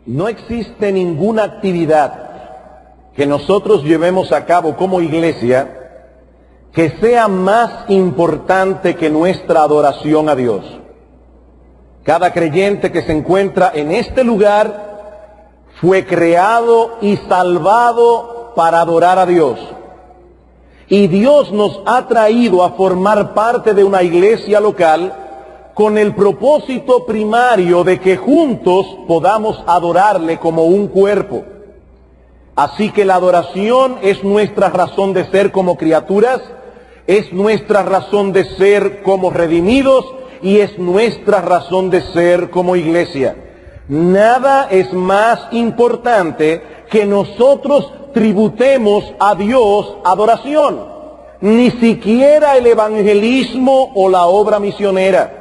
No existe ninguna actividad que nosotros llevemos a cabo como iglesia que sea más importante que nuestra adoración a Dios. Cada creyente que se encuentra en este lugar fue creado y salvado para adorar a Dios. Y Dios nos ha traído a formar parte de una iglesia local con el propósito primario de que juntos podamos adorarle como un cuerpo. Así que la adoración es nuestra razón de ser como criaturas, es nuestra razón de ser como redimidos y es nuestra razón de ser como iglesia. Nada es más importante que nosotros tributemos a Dios adoración, ni siquiera el evangelismo o la obra misionera.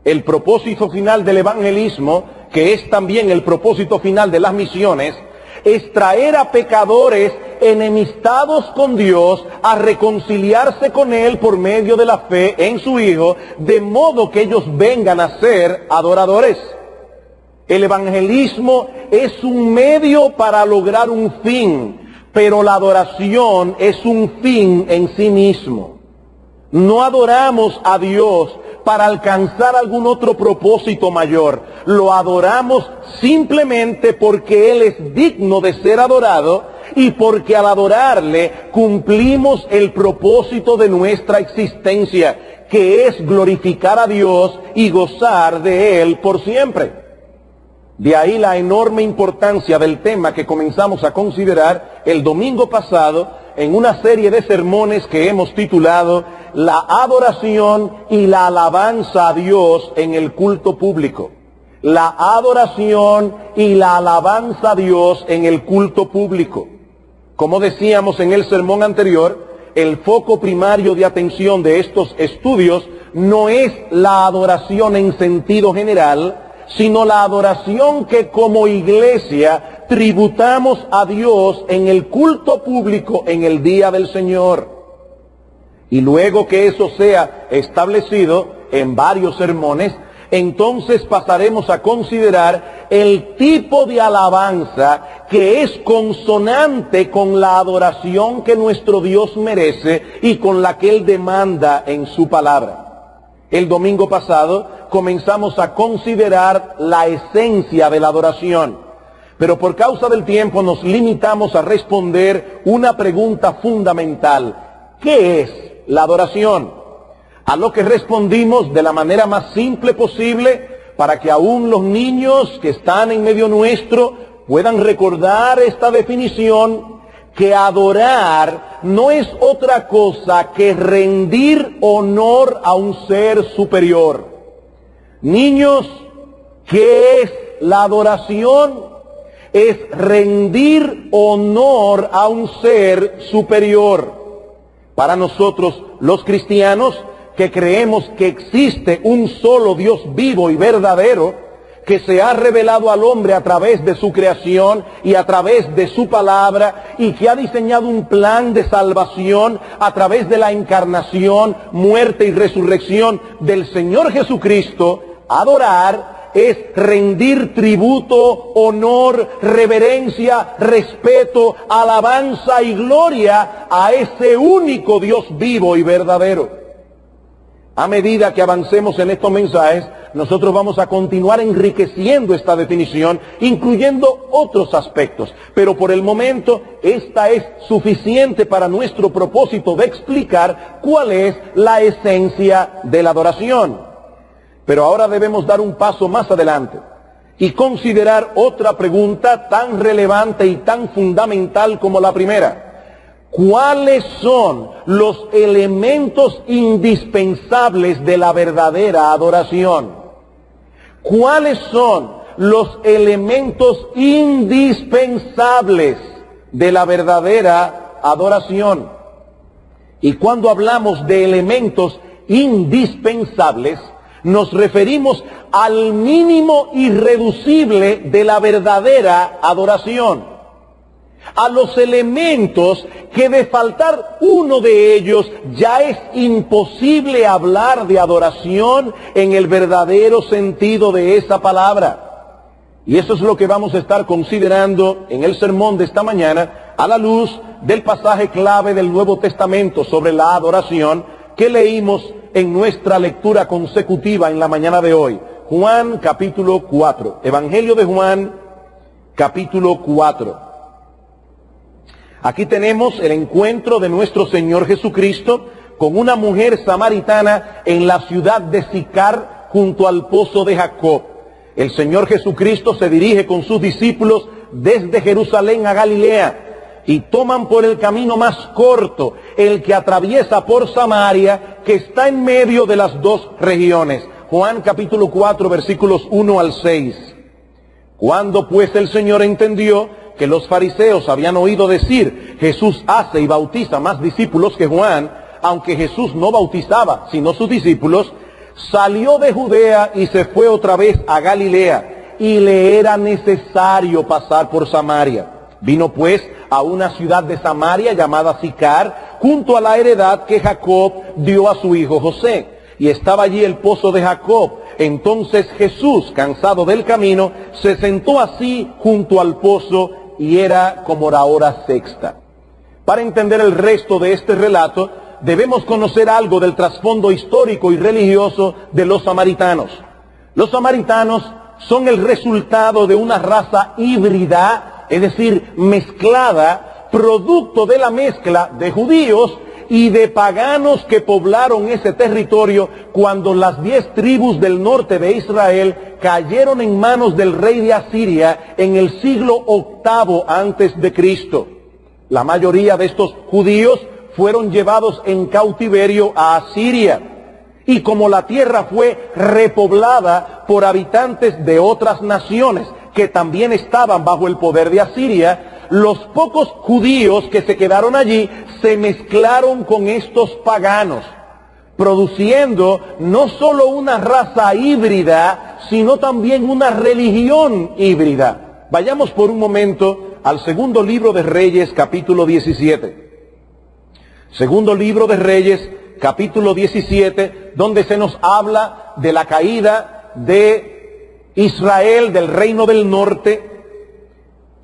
El propósito final del evangelismo, que es también el propósito final de las misiones, es traer a pecadores enemistados con Dios a reconciliarse con Él por medio de la fe en su Hijo, de modo que ellos vengan a ser adoradores. El evangelismo es un medio para lograr un fin, pero la adoración es un fin en sí mismo. No adoramos a Dios para alcanzar algún otro propósito mayor. Lo adoramos simplemente porque Él es digno de ser adorado y porque al adorarle cumplimos el propósito de nuestra existencia, que es glorificar a Dios y gozar de Él por siempre. De ahí la enorme importancia del tema que comenzamos a considerar el domingo pasado en una serie de sermones que hemos titulado La adoración y la alabanza a Dios en el culto público. La adoración y la alabanza a Dios en el culto público. Como decíamos en el sermón anterior, el foco primario de atención de estos estudios no es la adoración en sentido general, sino la adoración que como iglesia tributamos a Dios en el culto público en el día del Señor. Y luego que eso sea establecido en varios sermones, entonces pasaremos a considerar el tipo de alabanza que es consonante con la adoración que nuestro Dios merece y con la que Él demanda en su palabra. El domingo pasado comenzamos a considerar la esencia de la adoración, pero por causa del tiempo nos limitamos a responder una pregunta fundamental: ¿qué es la adoración? A lo que respondimos de la manera más simple posible para que aún los niños que están en medio nuestro puedan recordar esta definición, que adorar no es otra cosa que rendir honor a un ser superior. Niños, ¿qué es la adoración? Es rendir honor a un ser superior. Para nosotros, los cristianos, que creemos que existe un solo Dios vivo y verdadero, que se ha revelado al hombre a través de su creación y a través de su palabra, y que ha diseñado un plan de salvación a través de la encarnación, muerte y resurrección del Señor Jesucristo, adorar es rendir tributo, honor, reverencia, respeto, alabanza y gloria a ese único Dios vivo y verdadero. A medida que avancemos en estos mensajes, nosotros vamos a continuar enriqueciendo esta definición, incluyendo otros aspectos. Pero por el momento, esta es suficiente para nuestro propósito de explicar cuál es la esencia de la adoración. Pero ahora debemos dar un paso más adelante y considerar otra pregunta tan relevante y tan fundamental como la primera. ¿Cuáles son los elementos indispensables de la verdadera adoración? ¿Cuáles son los elementos indispensables de la verdadera adoración? Y cuando hablamos de elementos indispensables, nos referimos al mínimo irreducible de la verdadera adoración. A los elementos que de faltar uno de ellos ya es imposible hablar de adoración en el verdadero sentido de esa palabra. Y eso es lo que vamos a estar considerando en el sermón de esta mañana a la luz del pasaje clave del Nuevo Testamento sobre la adoración que leímos en nuestra lectura consecutiva en la mañana de hoy. Juan capítulo 4. Evangelio de Juan capítulo 4. Aquí tenemos el encuentro de nuestro Señor Jesucristo con una mujer samaritana en la ciudad de Sicar junto al pozo de Jacob. El Señor Jesucristo se dirige con sus discípulos desde Jerusalén a Galilea y toman por el camino más corto, el que atraviesa por Samaria, que está en medio de las dos regiones. Juan capítulo 4 versículos 1 al 6. Cuando pues el Señor entendió que los fariseos habían oído decir, Jesús hace y bautiza más discípulos que Juan, aunque Jesús no bautizaba sino sus discípulos, salió de Judea y se fue otra vez a Galilea, y le era necesario pasar por Samaria. Vino pues a una ciudad de Samaria llamada Sicar, junto a la heredad que Jacob dio a su hijo José, y estaba allí el pozo de Jacob. Entonces Jesús, cansado del camino, se sentó así junto al pozo, y era como la hora sexta. Para entender el resto de este relato, debemos conocer algo del trasfondo histórico y religioso de los samaritanos. Los samaritanos son el resultado de una raza híbrida, es decir, mezclada, producto de la mezcla de judíos y de paganos que poblaron ese territorio cuando las 10 tribus del norte de Israel cayeron en manos del rey de Asiria en el siglo VIII antes de Cristo. La mayoría de estos judíos fueron llevados en cautiverio a Asiria. Y como la tierra fue repoblada por habitantes de otras naciones que también estaban bajo el poder de Asiria, los pocos judíos que se quedaron allí se mezclaron con estos paganos, produciendo no solo una raza híbrida, sino también una religión híbrida. Vayamos por un momento al segundo libro de Reyes, capítulo 17. Segundo libro de Reyes, capítulo 17, donde se nos habla de la caída de Israel, del reino del norte,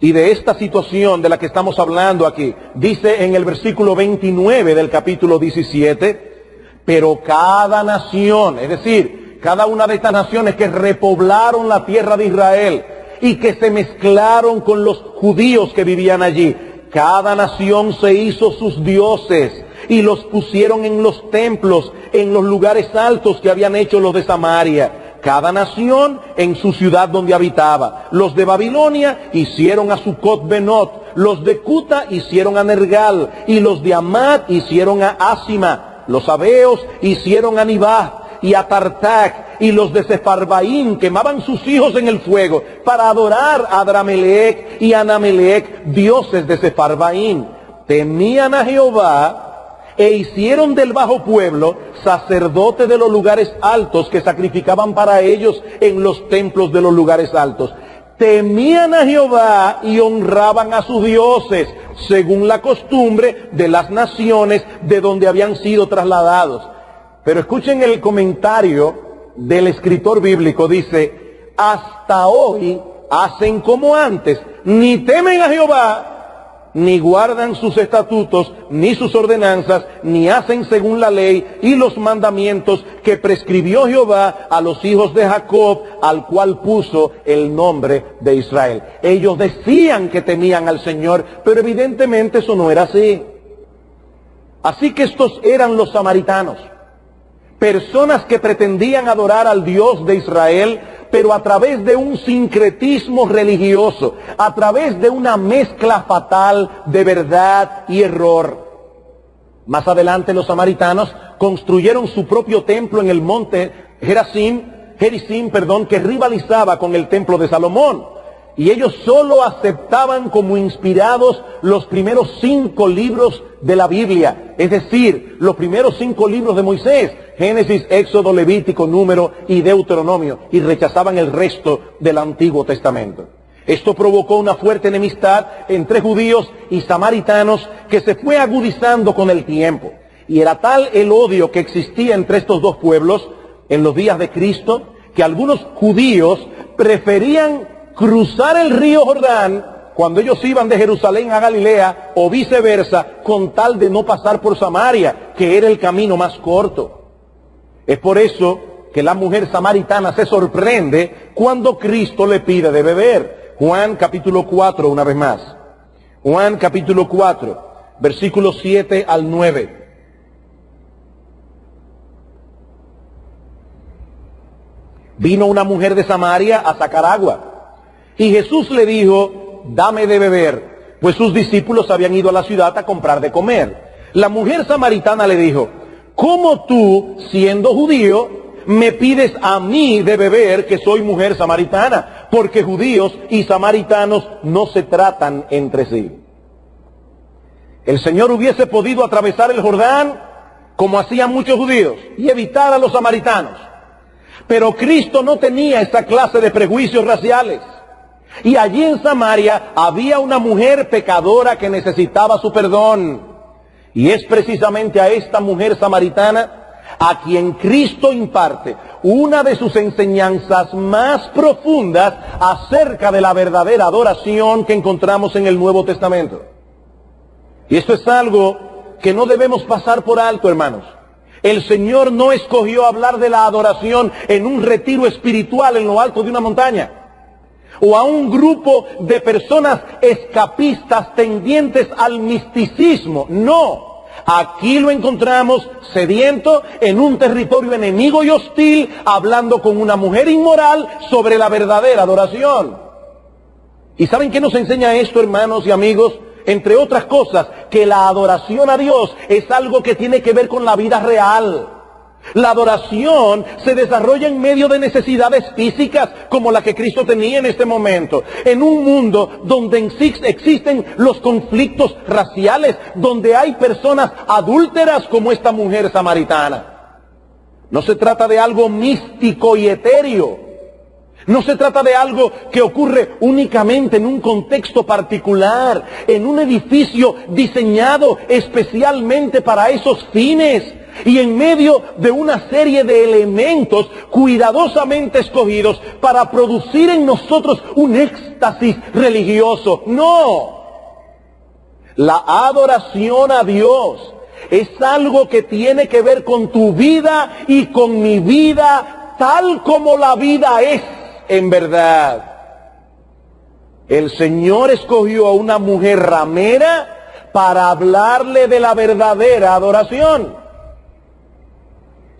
y de esta situación de la que estamos hablando aquí. Dice en el versículo 29 del capítulo 17, pero cada nación, es decir, cada una de estas naciones que repoblaron la tierra de Israel y que se mezclaron con los judíos que vivían allí, cada nación se hizo sus dioses y los pusieron en los templos, en los lugares altos que habían hecho los de Samaria. Cada nación en su ciudad donde habitaba. Los de Babilonia hicieron a Sucot-Benot, los de Cuta hicieron a Nergal, y los de Amat hicieron a Asima. Los sabeos hicieron a Nibá y a Tartac, y los de Sefarbaín quemaban sus hijos en el fuego para adorar a Adramelec y a Anamelec, dioses de Sefarbaín. Temían a Jehová e hicieron del bajo pueblo sacerdote de los lugares altos que sacrificaban para ellos en los templos de los lugares altos. Temían a Jehová y honraban a sus dioses, según la costumbre de las naciones de donde habían sido trasladados. Pero escuchen el comentario del escritor bíblico, dice, hasta hoy hacen como antes, ni temen a Jehová, ni guardan sus estatutos, ni sus ordenanzas, ni hacen según la ley y los mandamientos que prescribió Jehová a los hijos de Jacob, al cual puso el nombre de Israel. Ellos decían que temían al Señor, pero evidentemente eso no era así. Así que estos eran los samaritanos, personas que pretendían adorar al Dios de Israel, pero a través de un sincretismo religioso, a través de una mezcla fatal de verdad y error. Más adelante los samaritanos construyeron su propio templo en el monte Gerizim, que rivalizaba con el templo de Salomón. Y ellos solo aceptaban como inspirados los primeros 5 libros de la Biblia, es decir, los primeros 5 libros de Moisés, Génesis, Éxodo, Levítico, Número y Deuteronomio, y rechazaban el resto del Antiguo Testamento. Esto provocó una fuerte enemistad entre judíos y samaritanos que se fue agudizando con el tiempo. Y era tal el odio que existía entre estos dos pueblos en los días de Cristo, que algunos judíos preferían cruzar el río Jordán cuando ellos iban de Jerusalén a Galilea o viceversa, con tal de no pasar por Samaria, que era el camino más corto. Es por eso que la mujer samaritana se sorprende cuando Cristo le pide de beber. Juan capítulo 4, una vez más. Juan capítulo 4, versículos 7 al 9. Vino una mujer de Samaria a sacar agua. Y Jesús le dijo, dame de beber, pues sus discípulos habían ido a la ciudad a comprar de comer. La mujer samaritana le dijo, ¿cómo tú, siendo judío, me pides a mí de beber, que soy mujer samaritana? Porque judíos y samaritanos no se tratan entre sí. El Señor hubiese podido atravesar el Jordán, como hacían muchos judíos, y evitar a los samaritanos. Pero Cristo no tenía esa clase de prejuicios raciales. Y allí en Samaria había una mujer pecadora que necesitaba su perdón. Y es precisamente a esta mujer samaritana a quien Cristo imparte una de sus enseñanzas más profundas acerca de la verdadera adoración que encontramos en el Nuevo Testamento. Y esto es algo que no debemos pasar por alto, hermanos. El Señor no escogió hablar de la adoración en un retiro espiritual en lo alto de una montaña, o a un grupo de personas escapistas tendientes al misticismo. No. Aquí lo encontramos sediento en un territorio enemigo y hostil, hablando con una mujer inmoral sobre la verdadera adoración. ¿Y saben qué nos enseña esto, hermanos y amigos? Entre otras cosas, que la adoración a Dios es algo que tiene que ver con la vida real. La adoración se desarrolla en medio de necesidades físicas como la que Cristo tenía en este momento. En un mundo donde existen los conflictos raciales, donde hay personas adúlteras como esta mujer samaritana. No se trata de algo místico y etéreo. No se trata de algo que ocurre únicamente en un contexto particular, en un edificio diseñado especialmente para esos fines, y en medio de una serie de elementos cuidadosamente escogidos para producir en nosotros un éxtasis religioso. No. La adoración a Dios es algo que tiene que ver con tu vida y con mi vida, tal como la vida es en verdad. El Señor escogió a una mujer ramera para hablarle de la verdadera adoración.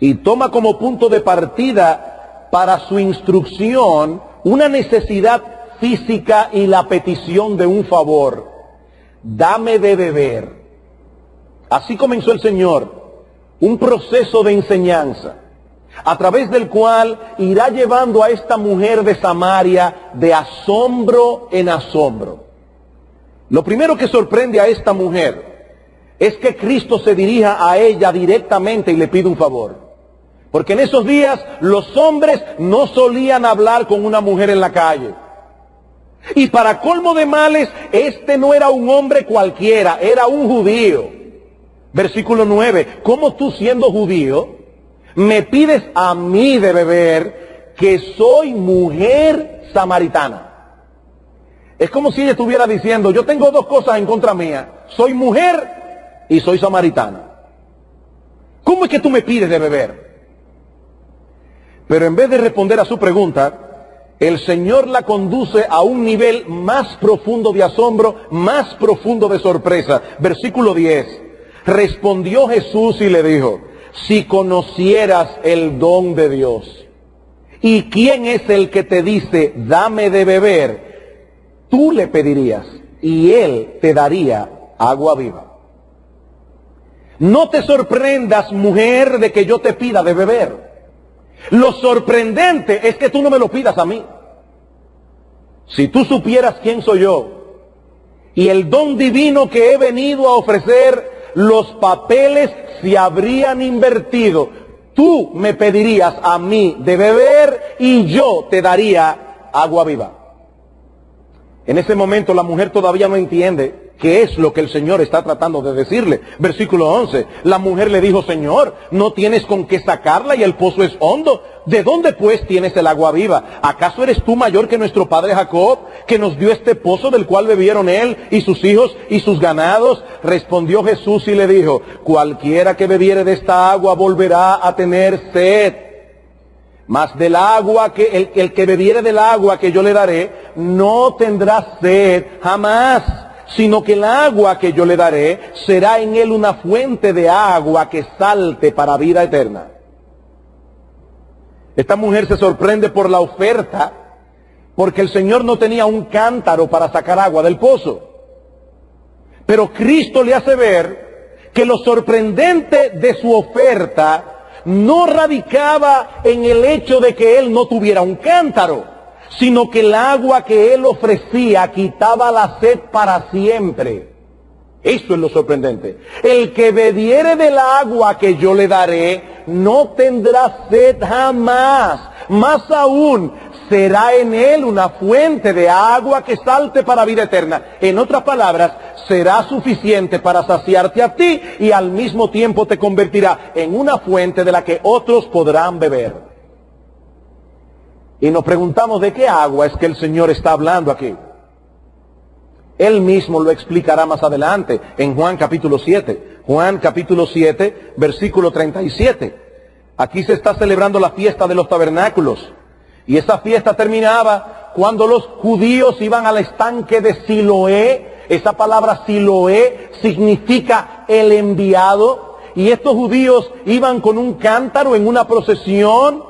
Y toma como punto de partida para su instrucción una necesidad física y la petición de un favor. Dame de beber. Así comenzó el Señor, un proceso de enseñanza, a través del cual irá llevando a esta mujer de Samaria de asombro en asombro. Lo primero que sorprende a esta mujer es que Cristo se dirija a ella directamente y le pide un favor. Porque en esos días los hombres no solían hablar con una mujer en la calle. Y para colmo de males, este no era un hombre cualquiera, era un judío. Versículo 9, ¿cómo tú siendo judío me pides a mí de beber, que soy mujer samaritana? Es como si ella estuviera diciendo, yo tengo dos cosas en contra mía, soy mujer y soy samaritana. ¿Cómo es que tú me pides de beber? Pero en vez de responder a su pregunta, el Señor la conduce a un nivel más profundo de asombro, más profundo de sorpresa. Versículo 10. Respondió Jesús y le dijo, si conocieras el don de Dios, y quién es el que te dice, dame de beber, tú le pedirías, y él te daría agua viva. No te sorprendas, mujer, de que yo te pida de beber. Lo sorprendente es que tú no me lo pidas a mí. Si tú supieras quién soy yo y el don divino que he venido a ofrecer, los papeles se habrían invertido. Tú me pedirías a mí de beber y yo te daría agua viva. En ese momento la mujer todavía no entiende ¿Qué es lo que el Señor está tratando de decirle? Versículo 11. La mujer le dijo, Señor, no tienes con qué sacarla y el pozo es hondo. ¿De dónde pues tienes el agua viva? ¿Acaso eres tú mayor que nuestro padre Jacob, que nos dio este pozo del cual bebieron él y sus hijos y sus ganados? Respondió Jesús y le dijo, cualquiera que bebiere de esta agua volverá a tener sed. Mas del agua que el que bebiere del agua que yo le daré, no tendrá sed jamás, sino que el agua que yo le daré será en él una fuente de agua que salte para vida eterna. Esta mujer se sorprende por la oferta, porque el Señor no tenía un cántaro para sacar agua del pozo. Pero Cristo le hace ver que lo sorprendente de su oferta no radicaba en el hecho de que él no tuviera un cántaro, sino que el agua que él ofrecía quitaba la sed para siempre. Eso es lo sorprendente. El que bebiere del agua que yo le daré, no tendrá sed jamás. Más aún, será en él una fuente de agua que salte para vida eterna. En otras palabras, será suficiente para saciarte a ti y al mismo tiempo te convertirá en una fuente de la que otros podrán beber. Y nos preguntamos de qué agua es que el Señor está hablando aquí. Él mismo lo explicará más adelante en Juan capítulo 7. Juan capítulo 7, versículo 37. Aquí se está celebrando la fiesta de los tabernáculos. Y esa fiesta terminaba cuando los judíos iban al estanque de Siloé. Esa palabra Siloé significa el enviado. Y estos judíos iban con un cántaro en una procesión,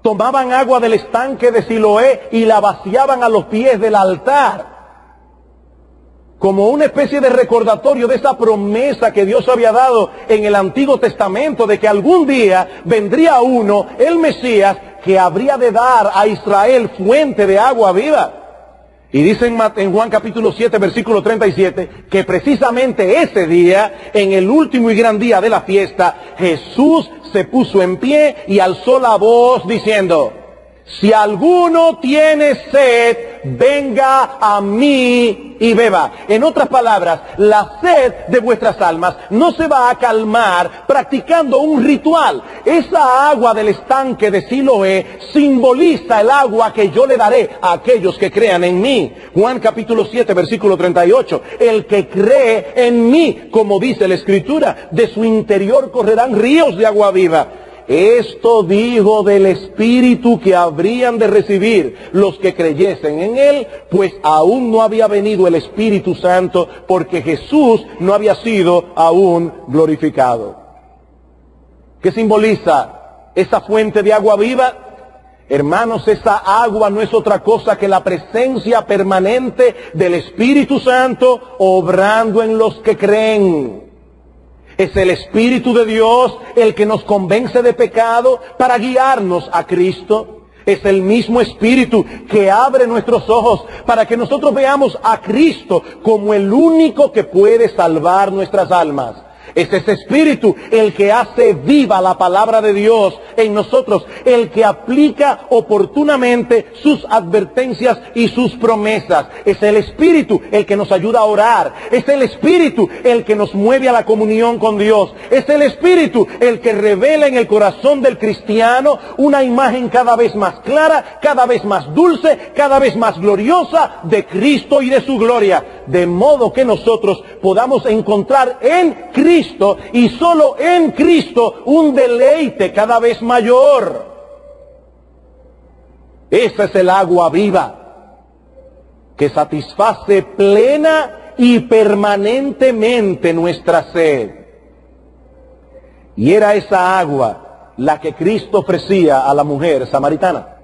tomaban agua del estanque de Siloé y la vaciaban a los pies del altar, como una especie de recordatorio de esa promesa que Dios había dado en el Antiguo Testamento, de que algún día vendría uno, el Mesías, que habría de dar a Israel fuente de agua viva. Y dice en Juan capítulo 7, versículo 37, que precisamente ese día, en el último y gran día de la fiesta, Jesús se puso en pie y alzó la voz diciendo, si alguno tiene sed, venga a mí y beba. En otras palabras, la sed de vuestras almas no se va a calmar practicando un ritual. Esa agua del estanque de Siloé simboliza el agua que yo le daré a aquellos que crean en mí. Juan capítulo 7, versículo 38. El que cree en mí, como dice la Escritura, de su interior correrán ríos de agua viva. Esto dijo del Espíritu que habrían de recibir los que creyesen en Él, pues aún no había venido el Espíritu Santo, porque Jesús no había sido aún glorificado. ¿Qué simboliza esa fuente de agua viva? Hermanos, esa agua no es otra cosa que la presencia permanente del Espíritu Santo obrando en los que creen. Es el Espíritu de Dios el que nos convence de pecado para guiarnos a Cristo. Es el mismo Espíritu que abre nuestros ojos para que nosotros veamos a Cristo como el único que puede salvar nuestras almas. Es ese Espíritu el que hace viva la palabra de Dios en nosotros, el que aplica oportunamente sus advertencias y sus promesas. Es el Espíritu el que nos ayuda a orar. Es el Espíritu el que nos mueve a la comunión con Dios. Es el Espíritu el que revela en el corazón del cristiano una imagen cada vez más clara, cada vez más dulce, cada vez más gloriosa de Cristo y de su gloria. De modo que nosotros podamos encontrar en Cristo y solo en Cristo un deleite cada vez mayor. Esa es el agua viva que satisface plena y permanentemente nuestra sed. Y era esa agua la que Cristo ofrecía a la mujer samaritana.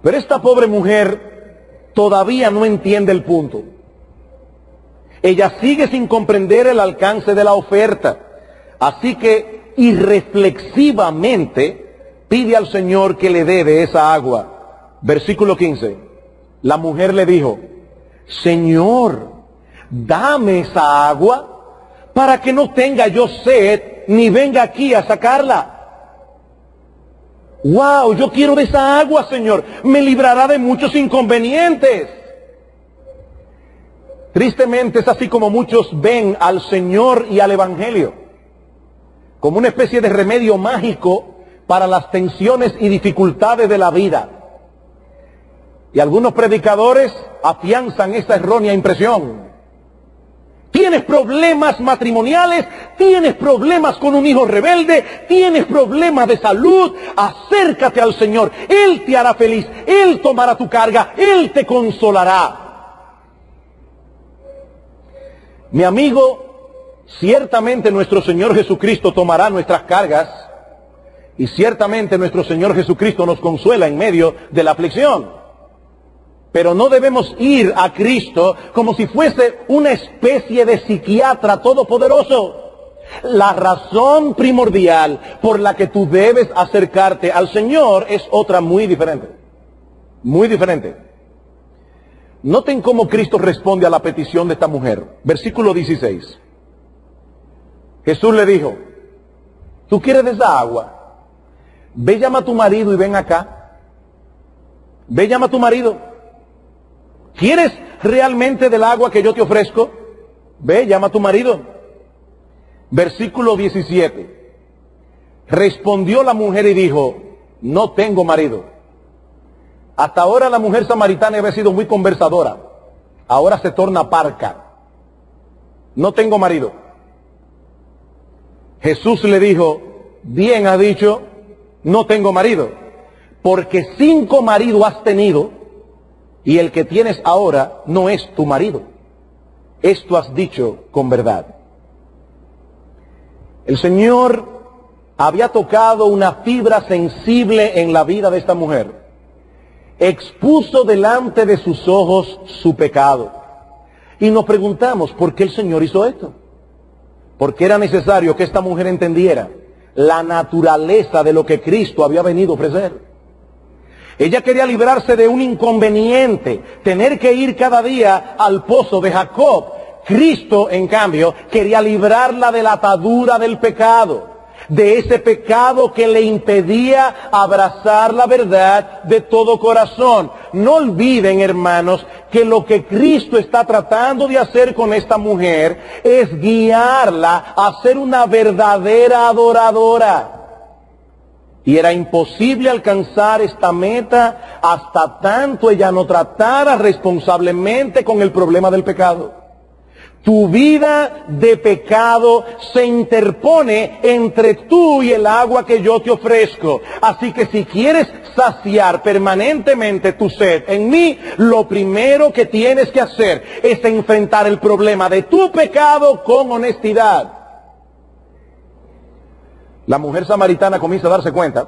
Pero esta pobre mujer todavía no entiende el punto. Ella sigue sin comprender el alcance de la oferta. Así que irreflexivamente pide al Señor que le dé de esa agua. Versículo 15. La mujer le dijo, Señor, dame esa agua para que no tenga yo sed ni venga aquí a sacarla. ¡Wow! Yo quiero de esa agua, Señor. Me librará de muchos inconvenientes. Tristemente es así como muchos ven al Señor y al Evangelio, como una especie de remedio mágico para las tensiones y dificultades de la vida. Y algunos predicadores afianzan esta errónea impresión. Tienes problemas matrimoniales, tienes problemas con un hijo rebelde, tienes problemas de salud, acércate al Señor. Él te hará feliz, Él tomará tu carga, Él te consolará. Mi amigo, ciertamente nuestro Señor Jesucristo tomará nuestras cargas y ciertamente nuestro Señor Jesucristo nos consuela en medio de la aflicción. Pero no debemos ir a Cristo como si fuese una especie de psiquiatra todopoderoso. La razón primordial por la que tú debes acercarte al Señor es otra muy diferente. Muy diferente. Noten cómo Cristo responde a la petición de esta mujer. Versículo 16. Jesús le dijo, ¿tú quieres de esa agua? Ve, llama a tu marido y ven acá. Ve, llama a tu marido. ¿Quieres realmente del agua que yo te ofrezco? Ve, llama a tu marido. Versículo 17. Respondió la mujer y dijo, no tengo marido. Hasta ahora la mujer samaritana había sido muy conversadora. Ahora se torna parca. No tengo marido. Jesús le dijo, bien has dicho, no tengo marido. Porque 5 maridos has tenido y el que tienes ahora no es tu marido. Esto has dicho con verdad. El Señor había tocado una fibra sensible en la vida de esta mujer. Expuso delante de sus ojos su pecado. Y nos preguntamos, ¿por qué el Señor hizo esto? Porque era necesario que esta mujer entendiera la naturaleza de lo que Cristo había venido a ofrecer. Ella quería librarse de un inconveniente, tener que ir cada día al pozo de Jacob. Cristo, en cambio, quería librarla de la atadura del pecado, de ese pecado que le impedía abrazar la verdad de todo corazón. No olviden, hermanos, que lo que Cristo está tratando de hacer con esta mujer es guiarla a ser una verdadera adoradora. Y era imposible alcanzar esta meta hasta tanto ella no tratara responsablemente con el problema del pecado. Tu vida de pecado se interpone entre tú y el agua que yo te ofrezco. Así que si quieres saciar permanentemente tu sed en mí, lo primero que tienes que hacer es enfrentar el problema de tu pecado con honestidad. La mujer samaritana comienza a darse cuenta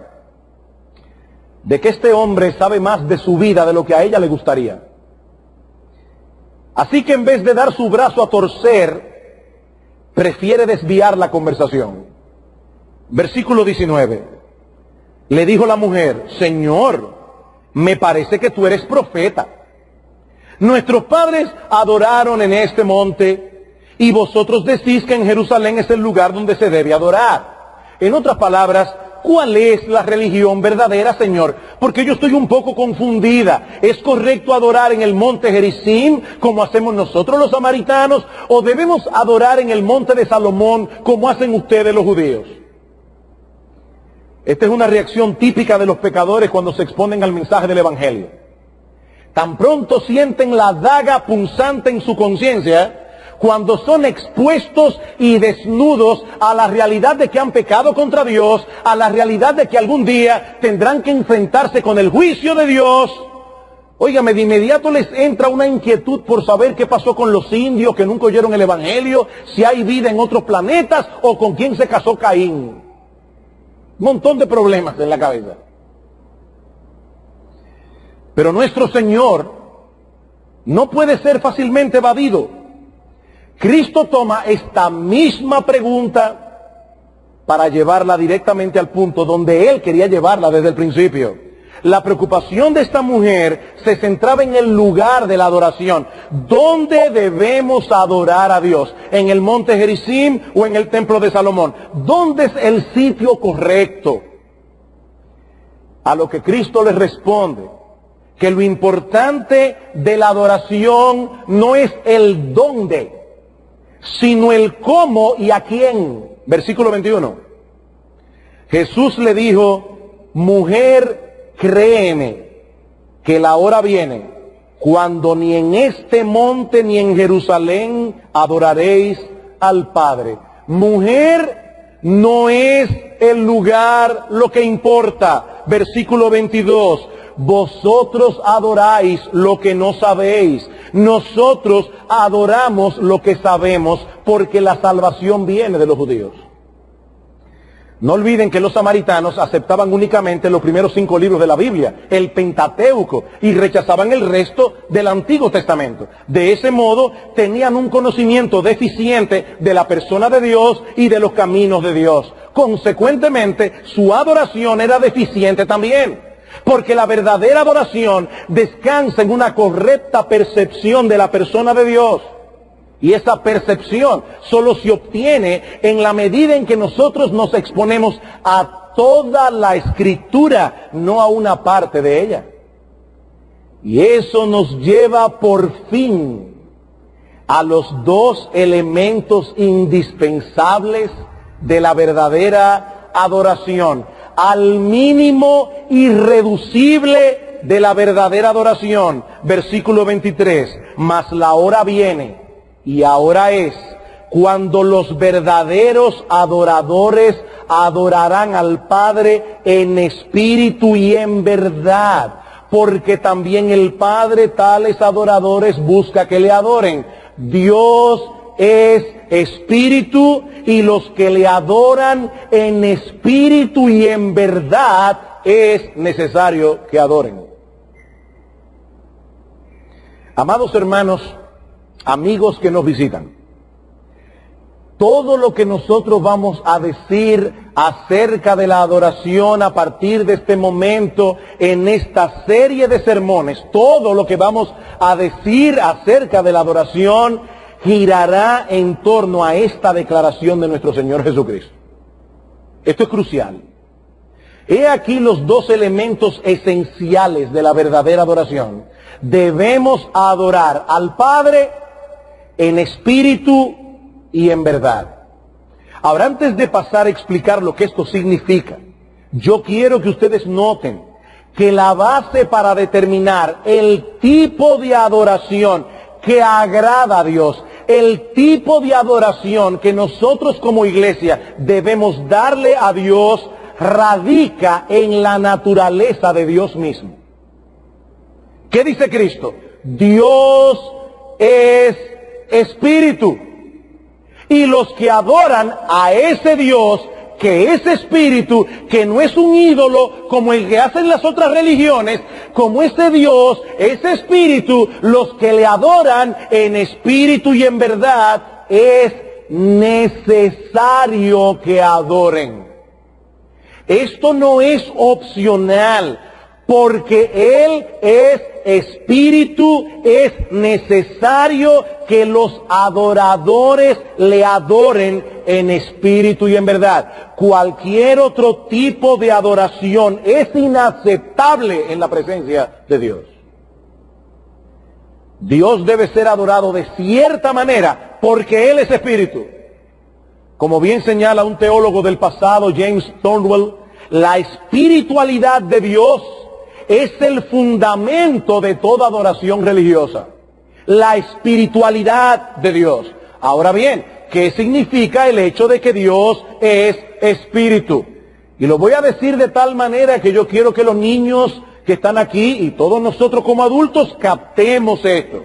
de que este hombre sabe más de su vida de lo que a ella le gustaría. Así que en vez de dar su brazo a torcer, prefiere desviar la conversación. Versículo 19. Le dijo la mujer, Señor, me parece que tú eres profeta. Nuestros padres adoraron en este monte y vosotros decís que en Jerusalén es el lugar donde se debe adorar. En otras palabras, ¿cuál es la religión verdadera, Señor? Porque yo estoy un poco confundida. ¿Es correcto adorar en el monte Gerizim, como hacemos nosotros los samaritanos? ¿O debemos adorar en el monte de Salomón, como hacen ustedes los judíos? Esta es una reacción típica de los pecadores cuando se exponen al mensaje del Evangelio. Tan pronto sienten la daga punzante en su conciencia, cuando son expuestos y desnudos a la realidad de que han pecado contra Dios, a la realidad de que algún día tendrán que enfrentarse con el juicio de Dios. Óigame, de inmediato les entra una inquietud por saber qué pasó con los indios que nunca oyeron el Evangelio, si hay vida en otros planetas o con quién se casó Caín. Un montón de problemas en la cabeza. Pero nuestro Señor no puede ser fácilmente evadido. Cristo toma esta misma pregunta para llevarla directamente al punto donde Él quería llevarla desde el principio. La preocupación de esta mujer se centraba en el lugar de la adoración. ¿Dónde debemos adorar a Dios? ¿En el monte Gerizim o en el templo de Salomón? ¿Dónde es el sitio correcto? A lo que Cristo les responde, que lo importante de la adoración no es el dónde, sino el cómo y a quién. Versículo 21. Jesús le dijo: mujer, créeme que la hora viene cuando ni en este monte ni en Jerusalén adoraréis al Padre. Mujer, no es el lugar lo que importa. Versículo 22. Vosotros adoráis lo que no sabéis. Nosotros adoramos lo que sabemos, porque la salvación viene de los judíos. No olviden que los samaritanos aceptaban únicamente los primeros 5 libros de la Biblia, el Pentateuco, y rechazaban el resto del Antiguo Testamento. De ese modo, tenían un conocimiento deficiente de la persona de Dios y de los caminos de Dios. Consecuentemente, su adoración era deficiente también, porque la verdadera adoración descansa en una correcta percepción de la persona de Dios. Y esa percepción solo se obtiene en la medida en que nosotros nos exponemos a toda la Escritura, no a una parte de ella. Y eso nos lleva por fin a los 2 elementos indispensables de la verdadera adoración, al mínimo irreducible de la verdadera adoración. Versículo 23, mas la hora viene, y ahora es, cuando los verdaderos adoradores adorarán al Padre en espíritu y en verdad, porque también el Padre tales adoradores busca que le adoren. Dios es espíritu, y los que le adoran en espíritu y en verdad es necesario que adoren. Amados hermanos, amigos que nos visitan, todo lo que nosotros vamos a decir acerca de la adoración a partir de este momento en esta serie de sermones, todo lo que vamos a decir acerca de la adoración girará en torno a esta declaración de nuestro Señor Jesucristo. Esto es crucial. He aquí los 2 elementos esenciales de la verdadera adoración. Debemos adorar al Padre en espíritu y en verdad. Ahora, antes de pasar a explicar lo que esto significa, yo quiero que ustedes noten que la base para determinar el tipo de adoración que agrada a Dios, el tipo de adoración que nosotros como iglesia debemos darle a Dios, radica en la naturaleza de Dios mismo. ¿Qué dice Cristo? Dios es espíritu, y los que adoran a ese Dios, que es espíritu, que no es un ídolo como el que hacen las otras religiones, como ese Dios es espíritu, los que le adoran en espíritu y en verdad, es necesario que adoren. Esto no es opcional, porque Él es espíritu, es necesario que los adoradores le adoren en espíritu y en verdad. Cualquier otro tipo de adoración es inaceptable en la presencia de Dios. Dios debe ser adorado de cierta manera, porque Él es espíritu. Como bien señala un teólogo del pasado, James Thornwell, la espiritualidad de Dios es el fundamento de toda adoración religiosa. La espiritualidad de Dios. Ahora bien, ¿qué significa el hecho de que Dios es espíritu? Y lo voy a decir de tal manera que yo quiero que los niños que están aquí y todos nosotros como adultos captemos esto.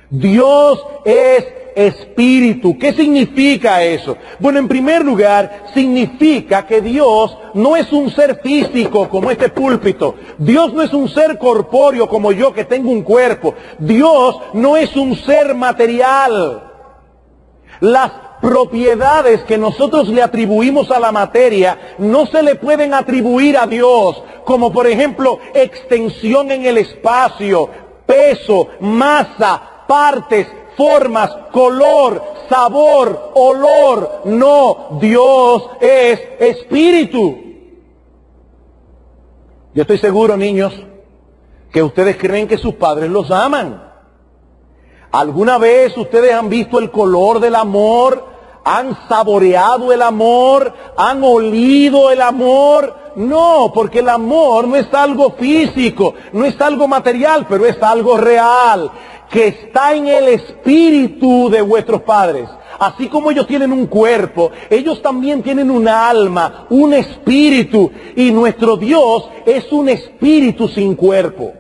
Dios es espíritu. ¿Qué significa eso? Bueno, en primer lugar, significa que Dios no es un ser físico como este púlpito. Dios no es un ser corpóreo como yo que tengo un cuerpo. Dios no es un ser material. Las propiedades que nosotros le atribuimos a la materia no se le pueden atribuir a Dios, como por ejemplo extensión en el espacio, peso, masa, partes, formas, color, sabor, olor. No, Dios es espíritu. Yo estoy seguro, niños, que ustedes creen que sus padres los aman. ¿Alguna vez ustedes han visto el color del amor? ¿Han saboreado el amor? ¿Han olido el amor? No, porque el amor no es algo físico, no es algo material, pero es algo real, que está en el espíritu de vuestros padres. Así como ellos tienen un cuerpo, ellos también tienen un alma, un espíritu, y nuestro Dios es un espíritu sin cuerpo.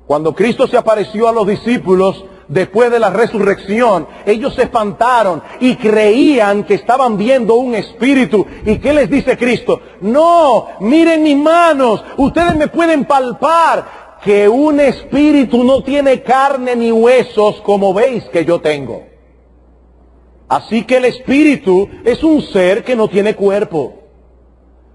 Cuando Cristo se apareció a los discípulos después de la resurrección, ellos se espantaron y creían que estaban viendo un espíritu. ¿Y qué les dice Cristo? No, miren mis manos, ustedes me pueden palpar, que un espíritu no tiene carne ni huesos como veis que yo tengo. Así que el espíritu es un ser que no tiene cuerpo.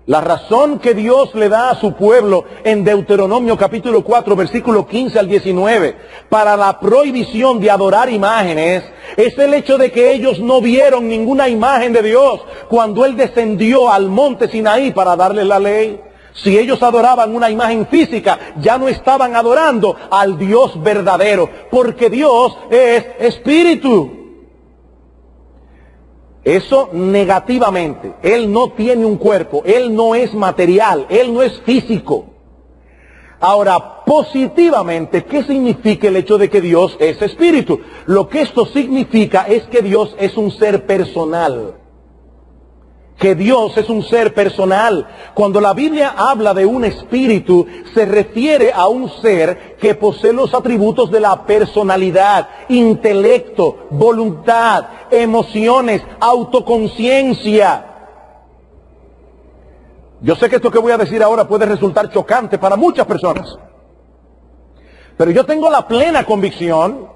La razón que Dios le da a su pueblo en Deuteronomio capítulo 4, versículo 15 al 19, para la prohibición de adorar imágenes, es el hecho de que ellos no vieron ninguna imagen de Dios cuando Él descendió al monte Sinaí para darles la ley. Si ellos adoraban una imagen física, ya no estaban adorando al Dios verdadero, porque Dios es espíritu. Eso negativamente. Él no tiene un cuerpo, Él no es material, Él no es físico. Ahora, positivamente, ¿qué significa el hecho de que Dios es espíritu? Lo que esto significa es que Dios es un ser personal. Que Dios es un ser personal. Cuando la Biblia habla de un espíritu, se refiere a un ser que posee los atributos de la personalidad, intelecto, voluntad, emociones, autoconciencia. Yo sé que esto que voy a decir ahora puede resultar chocante para muchas personas, pero yo tengo la plena convicción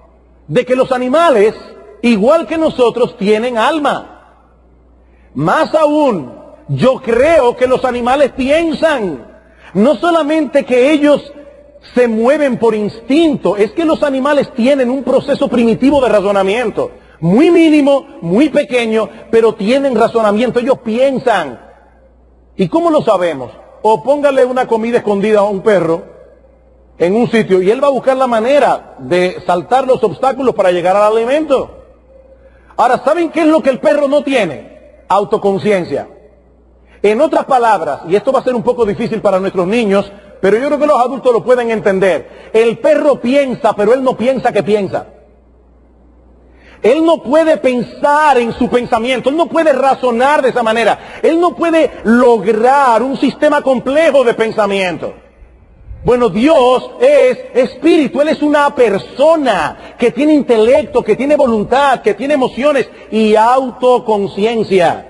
de que los animales, igual que nosotros, tienen alma. Más aún, yo creo que los animales piensan. No solamente que ellos se mueven por instinto, es que los animales tienen un proceso primitivo de razonamiento. Muy mínimo, muy pequeño, pero tienen razonamiento, ellos piensan. ¿Y cómo lo sabemos? O póngale una comida escondida a un perro en un sitio y él va a buscar la manera de saltar los obstáculos para llegar al alimento. Ahora, ¿saben qué es lo que el perro no tiene? Autoconciencia. En otras palabras, y esto va a ser un poco difícil para nuestros niños, pero yo creo que los adultos lo pueden entender. El perro piensa, pero él no piensa que piensa. Él no puede pensar en su pensamiento, él no puede razonar de esa manera, él no puede lograr un sistema complejo de pensamiento. Bueno, Dios es espíritu, Él es una persona que tiene intelecto, que tiene voluntad, que tiene emociones y autoconciencia.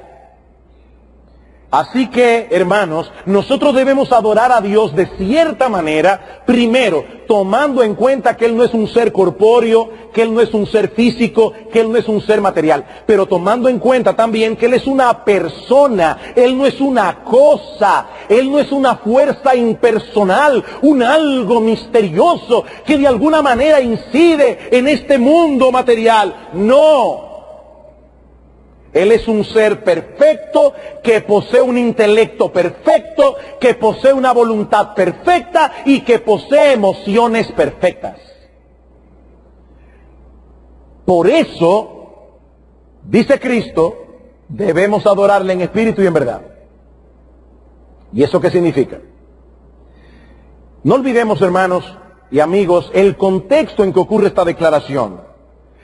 Así que, hermanos, nosotros debemos adorar a Dios de cierta manera, primero, tomando en cuenta que Él no es un ser corpóreo, que Él no es un ser físico, que Él no es un ser material, pero tomando en cuenta también que Él es una persona, Él no es una cosa, Él no es una fuerza impersonal, un algo misterioso que de alguna manera incide en este mundo material. No. Él es un ser perfecto, que posee un intelecto perfecto, que posee una voluntad perfecta y que posee emociones perfectas. Por eso, dice Cristo, debemos adorarle en espíritu y en verdad. ¿Y eso qué significa? No olvidemos, hermanos y amigos, el contexto en que ocurre esta declaración.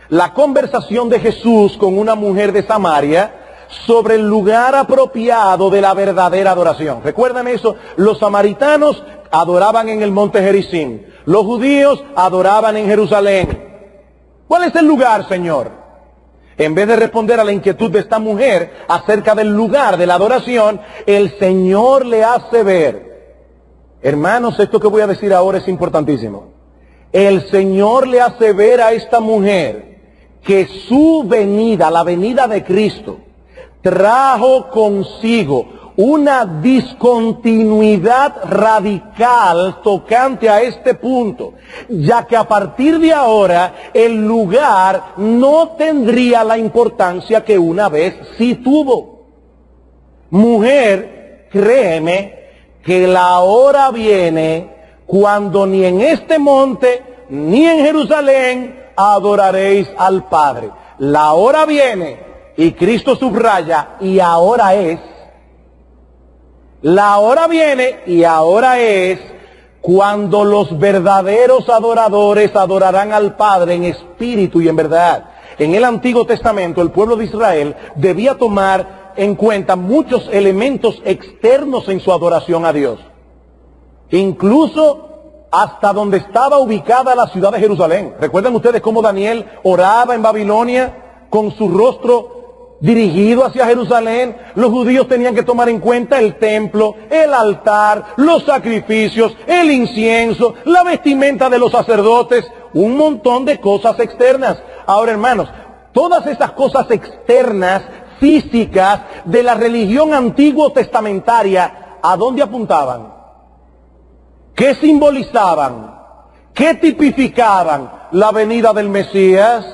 La conversación de Jesús con una mujer de Samaria sobre el lugar apropiado de la verdadera adoración. ¿Recuerdan eso? Los samaritanos adoraban en el monte Gerizim. Los judíos adoraban en Jerusalén. ¿Cuál es el lugar, Señor? En vez de responder a la inquietud de esta mujer acerca del lugar de la adoración, el Señor le hace ver. Hermanos, esto que voy a decir ahora es importantísimo. El Señor le hace ver a esta mujer que su venida, la venida de Cristo, trajo consigo una discontinuidad radical tocante a este punto, ya que a partir de ahora el lugar no tendría la importancia que una vez sí tuvo. Mujer, créeme que la hora viene cuando ni en este monte ni en Jerusalén adoraréis al Padre. La hora viene, y Cristo subraya, y ahora es. La hora viene y ahora es cuando los verdaderos adoradores adorarán al Padre en espíritu y en verdad. En el Antiguo Testamento el pueblo de Israel debía tomar en cuenta muchos elementos externos en su adoración a Dios. Incluso hasta donde estaba ubicada la ciudad de Jerusalén. ¿Recuerdan ustedes cómo Daniel oraba en Babilonia con su rostro dirigido hacia Jerusalén? Los judíos tenían que tomar en cuenta el templo, el altar, los sacrificios, el incienso, la vestimenta de los sacerdotes, un montón de cosas externas. Ahora, hermanos, todas esas cosas externas, físicas, de la religión antiguo testamentaria, ¿a dónde apuntaban? ¿Qué simbolizaban? ¿Qué tipificaban? La venida del Mesías.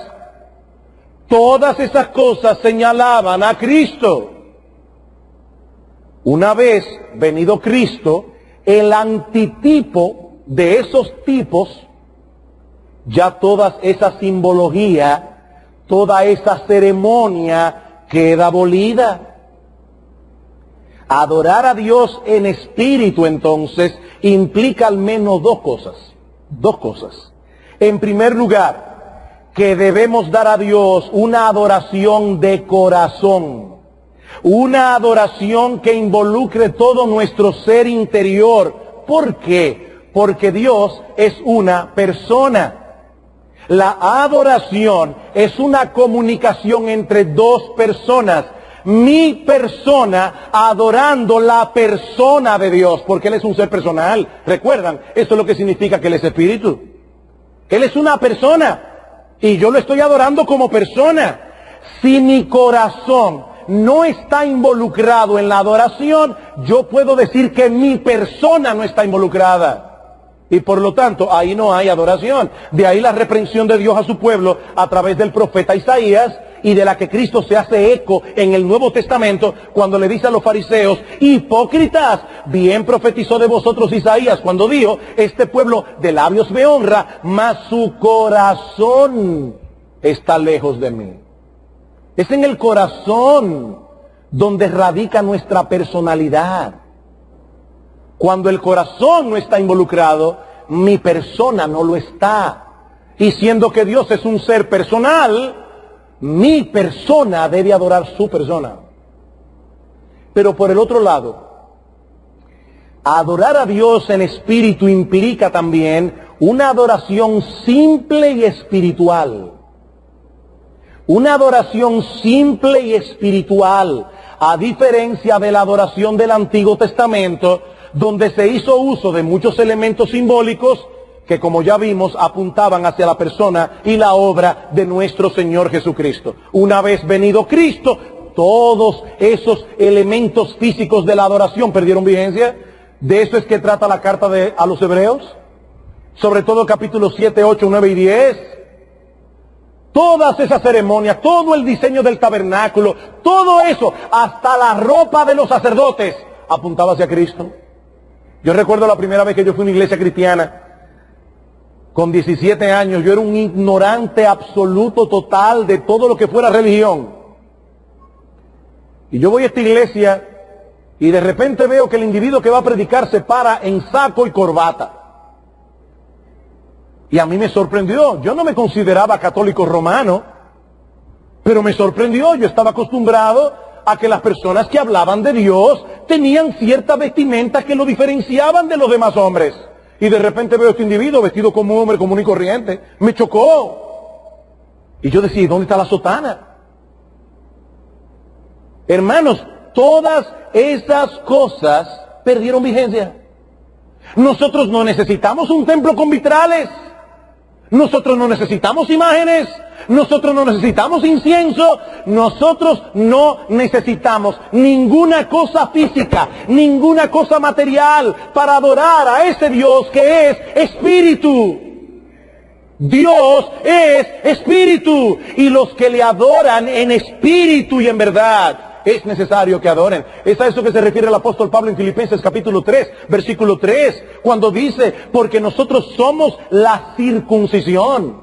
Todas esas cosas señalaban a Cristo. Una vez venido Cristo, el antitipo de esos tipos, ya toda esa simbología, toda esa ceremonia queda abolida. Adorar a Dios en espíritu, entonces, implica al menos dos cosas. Dos cosas. En primer lugar, que debemos dar a Dios una adoración de corazón. Una adoración que involucre todo nuestro ser interior. ¿Por qué? Porque Dios es una persona. La adoración es una comunicación entre dos personas. Mi persona adorando la persona de Dios, porque Él es un ser personal. ¿Recuerdan? Esto es lo que significa que Él es espíritu. Él es una persona y yo lo estoy adorando como persona. Si mi corazón no está involucrado en la adoración, yo puedo decir que mi persona no está involucrada. Y por lo tanto, ahí no hay adoración. De ahí la reprensión de Dios a su pueblo a través del profeta Isaías, y de la que Cristo se hace eco en el Nuevo Testamento cuando le dice a los fariseos: hipócritas, bien profetizó de vosotros Isaías cuando dijo: este pueblo de labios me honra, mas su corazón está lejos de mí. Es en el corazón donde radica nuestra personalidad. Cuando el corazón no está involucrado, mi persona no lo está. Y siendo que Dios es un ser personal, mi persona debe adorar su persona. Pero por el otro lado, adorar a Dios en espíritu implica también una adoración simple y espiritual. Una adoración simple y espiritual, a diferencia de la adoración del Antiguo Testamento, donde se hizo uso de muchos elementos simbólicos que, como ya vimos, apuntaban hacia la persona y la obra de nuestro Señor Jesucristo. Una vez venido Cristo, todos esos elementos físicos de la adoración perdieron vigencia. De eso es que trata la carta a los Hebreos, sobre todo capítulos 7, 8, 9 y 10. Todas esas ceremonias, todo el diseño del tabernáculo, todo eso, hasta la ropa de los sacerdotes, apuntaba hacia Cristo. Yo recuerdo la primera vez que yo fui a una iglesia cristiana. Con 17 años, yo era un ignorante absoluto, total, de todo lo que fuera religión. Y yo voy a esta iglesia y de repente veo que el individuo que va a predicar se para en saco y corbata. Y a mí me sorprendió. Yo no me consideraba católico romano, pero me sorprendió. Yo estaba acostumbrado a que las personas que hablaban de Dios tenían cierta vestimenta que lo diferenciaban de los demás hombres. Y de repente veo a este individuo vestido como un hombre común y corriente. Me chocó. Y yo decía: ¿dónde está la sotana? Hermanos, todas esas cosas perdieron vigencia. Nosotros no necesitamos un templo con vitrales. Nosotros no necesitamos imágenes. Nosotros no necesitamos incienso. Nosotros no necesitamos ninguna cosa física, ninguna cosa material para adorar a ese Dios que es espíritu. Dios es espíritu, y los que le adoran en espíritu y en verdad es necesario que adoren. Es a eso que se refiere el apóstol Pablo en Filipenses capítulo 3, versículo 3, cuando dice, porque nosotros somos la circuncisión,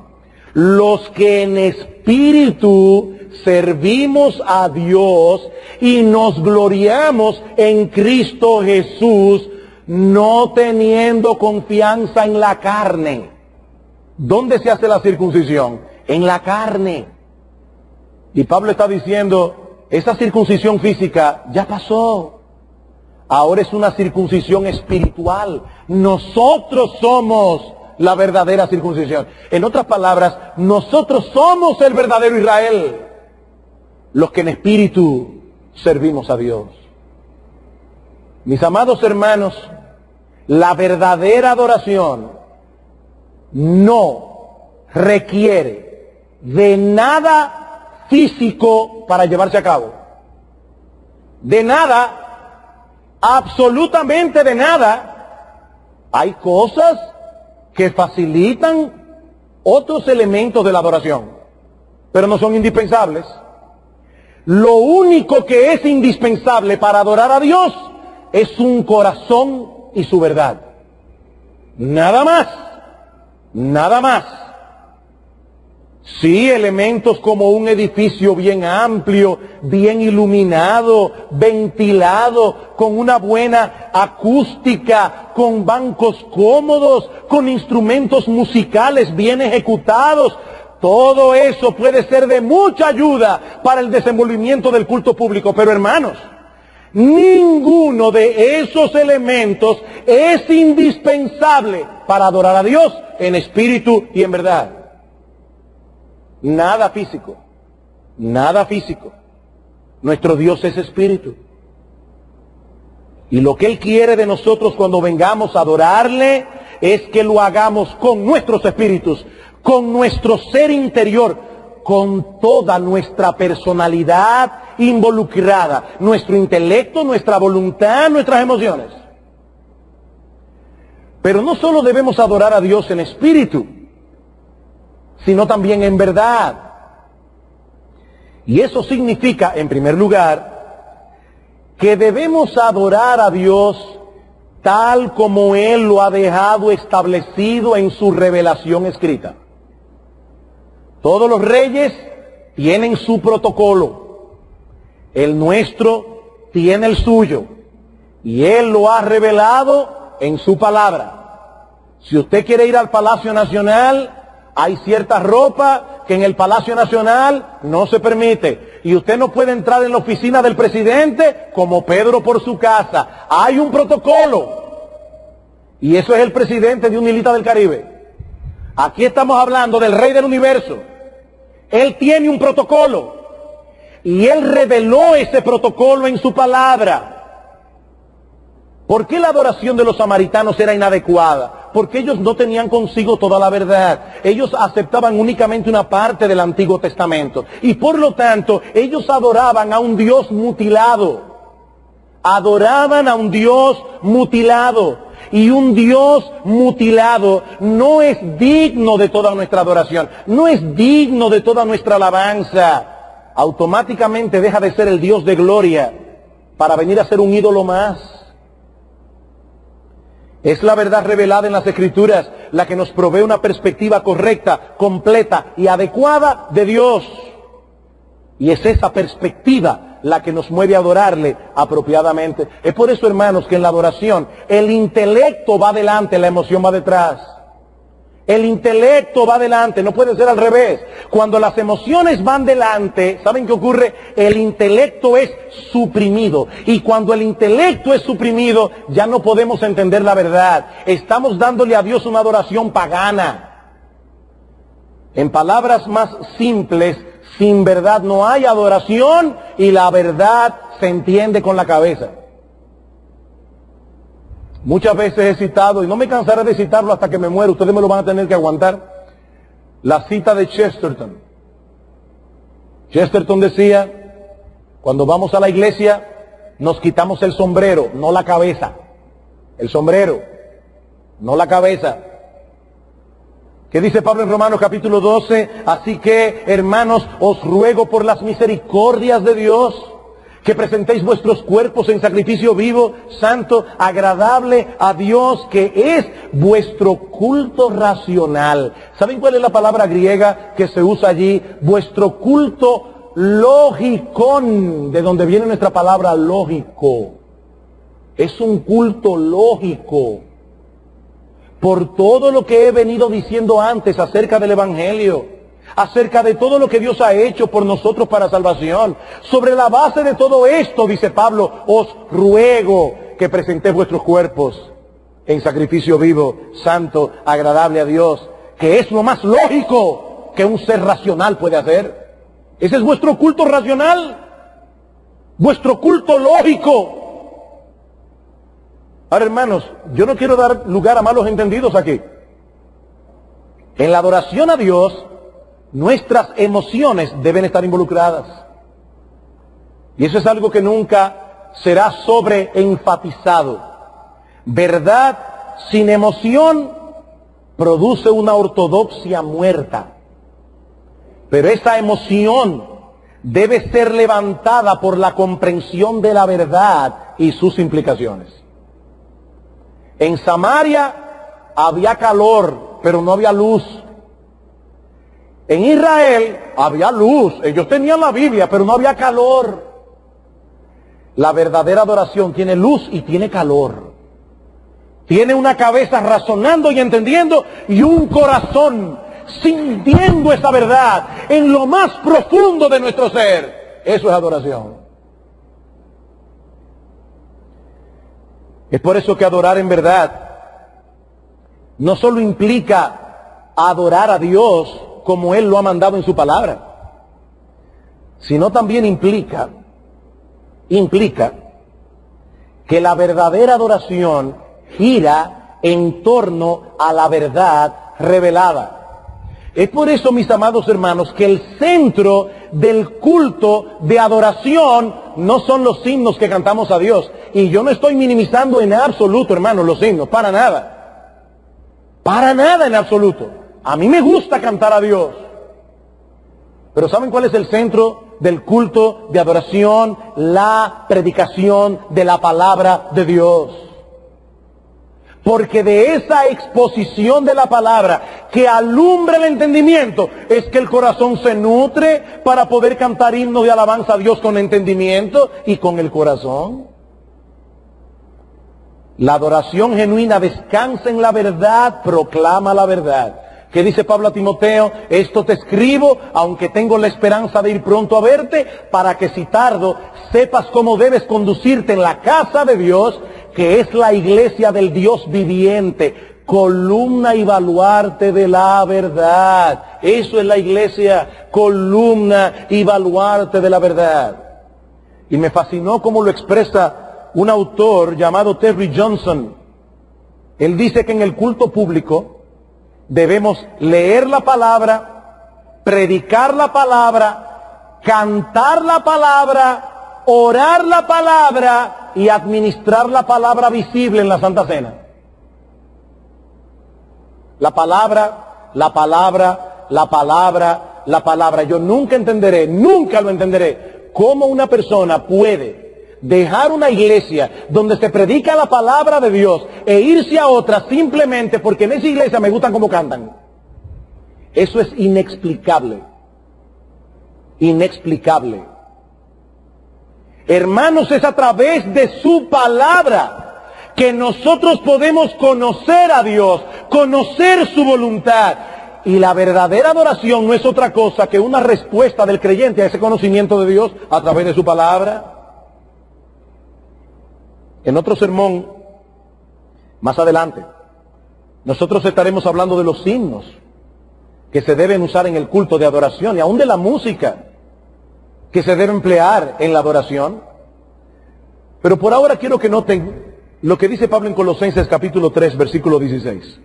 los que en espíritu servimos a Dios y nos gloriamos en Cristo Jesús, no teniendo confianza en la carne. ¿Dónde se hace la circuncisión? En la carne. Y Pablo está diciendo, esa circuncisión física ya pasó. Ahora es una circuncisión espiritual. Nosotros somos la verdadera circuncisión. En otras palabras, nosotros somos el verdadero Israel, los que en espíritu servimos a Dios. Mis amados hermanos, la verdadera adoración no requiere de nada físico para llevarse a cabo. De nada, absolutamente de nada. Hay cosas que facilitan otros elementos de la adoración, pero no son indispensables. Lo único que es indispensable para adorar a Dios es un corazón y su verdad. Nada más, nada más. Sí, elementos como un edificio bien amplio, bien iluminado, ventilado, con una buena acústica, con bancos cómodos, con instrumentos musicales bien ejecutados. Todo eso puede ser de mucha ayuda para el desenvolvimiento del culto público. Pero hermanos, ninguno de esos elementos es indispensable para adorar a Dios en espíritu y en verdad. Nada físico, nada físico. Nuestro Dios es espíritu. Y lo que Él quiere de nosotros cuando vengamos a adorarle es que lo hagamos con nuestros espíritus, con nuestro ser interior, con toda nuestra personalidad involucrada, nuestro intelecto, nuestra voluntad, nuestras emociones. Pero no solo debemos adorar a Dios en espíritu, sino también en verdad. Y eso significa, en primer lugar, que debemos adorar a Dios tal como Él lo ha dejado establecido en su revelación escrita. Todos los reyes tienen su protocolo. El nuestro tiene el suyo. Y Él lo ha revelado en su palabra. Si usted quiere ir al Palacio Nacional, hay cierta ropa que en el Palacio Nacional no se permite. Y usted no puede entrar en la oficina del presidente como Pedro por su casa. Hay un protocolo. Y eso es el presidente de UNILITA del Caribe. Aquí estamos hablando del Rey del Universo. Él tiene un protocolo. Y Él reveló ese protocolo en su palabra. ¿Por qué la adoración de los samaritanos era inadecuada? Porque ellos no tenían consigo toda la verdad. Ellos aceptaban únicamente una parte del Antiguo Testamento. Y por lo tanto, ellos adoraban a un Dios mutilado. Adoraban a un Dios mutilado. Y un Dios mutilado no es digno de toda nuestra adoración. No es digno de toda nuestra alabanza. Automáticamente deja de ser el Dios de gloria para venir a ser un ídolo más. Es la verdad revelada en las Escrituras la que nos provee una perspectiva correcta, completa y adecuada de Dios. Y es esa perspectiva la que nos mueve a adorarle apropiadamente. Es por eso, hermanos, que en la adoración el intelecto va adelante, la emoción va detrás. El intelecto va adelante, no puede ser al revés. Cuando las emociones van delante, ¿saben qué ocurre? El intelecto es suprimido. Y cuando el intelecto es suprimido, ya no podemos entender la verdad. Estamos dándole a Dios una adoración pagana. En palabras más simples, sin verdad no hay adoración y la verdad se entiende con la cabeza. Muchas veces he citado, y no me cansaré de citarlo hasta que me muera, ustedes me lo van a tener que aguantar, la cita de Chesterton. Chesterton decía, cuando vamos a la iglesia, nos quitamos el sombrero, no la cabeza. El sombrero, no la cabeza. ¿Qué dice Pablo en Romanos capítulo 12? Así que, hermanos, os ruego por las misericordias de Dios, que presentéis vuestros cuerpos en sacrificio vivo, santo, agradable a Dios, que es vuestro culto racional. ¿Saben cuál es la palabra griega que se usa allí? Vuestro culto lógicón, de donde viene nuestra palabra lógico. Es un culto lógico. Por todo lo que he venido diciendo antes acerca del Evangelio, acerca de todo lo que Dios ha hecho por nosotros para salvación. Sobre la base de todo esto, dice Pablo, os ruego que presentéis vuestros cuerpos en sacrificio vivo, santo, agradable a Dios, que es lo más lógico que un ser racional puede hacer. Ese es vuestro culto racional, vuestro culto lógico. Ahora, hermanos, yo no quiero dar lugar a malos entendidos aquí. En la adoración a Dios, nuestras emociones deben estar involucradas. Y eso es algo que nunca será sobreenfatizado. Verdad sin emoción produce una ortodoxia muerta. Pero esa emoción debe ser levantada por la comprensión de la verdad y sus implicaciones. En Samaria había calor, pero no había luz. En Israel había luz, ellos tenían la Biblia, pero no había calor. La verdadera adoración tiene luz y tiene calor. Tiene una cabeza razonando y entendiendo y un corazón sintiendo esa verdad en lo más profundo de nuestro ser. Eso es adoración. Es por eso que adorar en verdad no solo implica adorar a Dios como Él lo ha mandado en su palabra, sino también implica que la verdadera adoración gira en torno a la verdad revelada. Es por eso, mis amados hermanos, que el centro del culto de adoración no son los himnos que cantamos a Dios. Y yo no estoy minimizando en absoluto, hermanos, los himnos, para nada. Para nada en absoluto. A mí me gusta cantar a Dios. Pero ¿saben cuál es el centro del culto de adoración? La predicación de la palabra de Dios. Porque de esa exposición de la palabra que alumbra el entendimiento es que el corazón se nutre para poder cantar himnos de alabanza a Dios con entendimiento y con el corazón. La adoración genuina descansa en la verdad, proclama la verdad. ¿Qué dice Pablo a Timoteo? Esto te escribo, aunque tengo la esperanza de ir pronto a verte, para que si tardo, sepas cómo debes conducirte en la casa de Dios, que es la iglesia del Dios viviente, columna y baluarte de la verdad. Eso es la iglesia, columna y baluarte de la verdad. Y me fascinó cómo lo expresa un autor llamado Terry Johnson. Él dice que en el culto público debemos leer la palabra, predicar la palabra, cantar la palabra, orar la palabra y administrar la palabra visible en la Santa Cena. La palabra, la palabra, la palabra, la palabra. Yo nunca lo entenderé, cómo una persona puede dejar una iglesia donde se predica la palabra de Dios e irse a otra simplemente porque en esa iglesia me gustan cómo cantan. Eso es inexplicable. Inexplicable. Hermanos, es a través de su palabra que nosotros podemos conocer a Dios, conocer su voluntad. Y la verdadera adoración no es otra cosa que una respuesta del creyente a ese conocimiento de Dios a través de su palabra. En otro sermón, más adelante, nosotros estaremos hablando de los himnos que se deben usar en el culto de adoración y aún de la música que se debe emplear en la adoración. Pero por ahora quiero que noten lo que dice Pablo en Colosenses capítulo 3, versículo 16.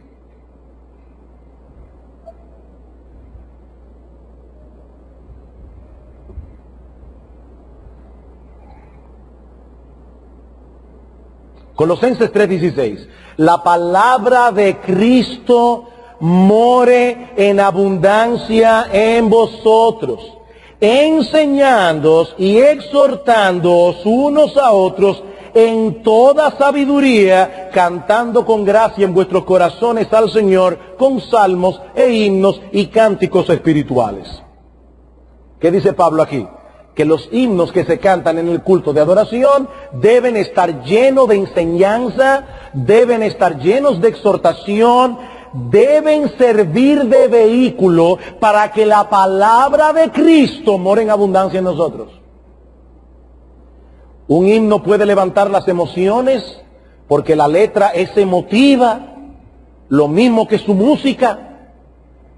Colosenses 3:16. La palabra de Cristo more en abundancia en vosotros, enseñándoos y exhortándoos unos a otros en toda sabiduría, cantando con gracia en vuestros corazones al Señor, con salmos e himnos y cánticos espirituales. ¿Qué dice Pablo aquí? Que los himnos que se cantan en el culto de adoración deben estar llenos de enseñanza, deben estar llenos de exhortación, deben servir de vehículo para que la palabra de Cristo more en abundancia en nosotros. Un himno puede levantar las emociones porque la letra es emotiva, lo mismo que su música,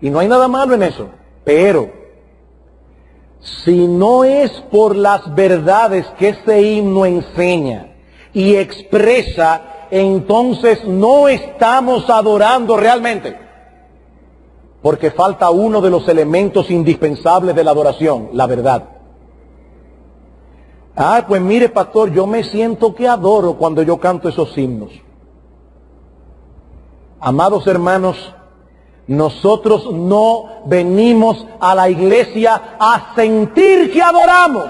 y no hay nada malo en eso. Pero si no es por las verdades que ese himno enseña y expresa, entonces no estamos adorando realmente, porque falta uno de los elementos indispensables de la adoración, la verdad. Ah, pues mire, pastor, yo me siento que adoro cuando yo canto esos himnos. Amados hermanos, nosotros no venimos a la iglesia a sentir que adoramos.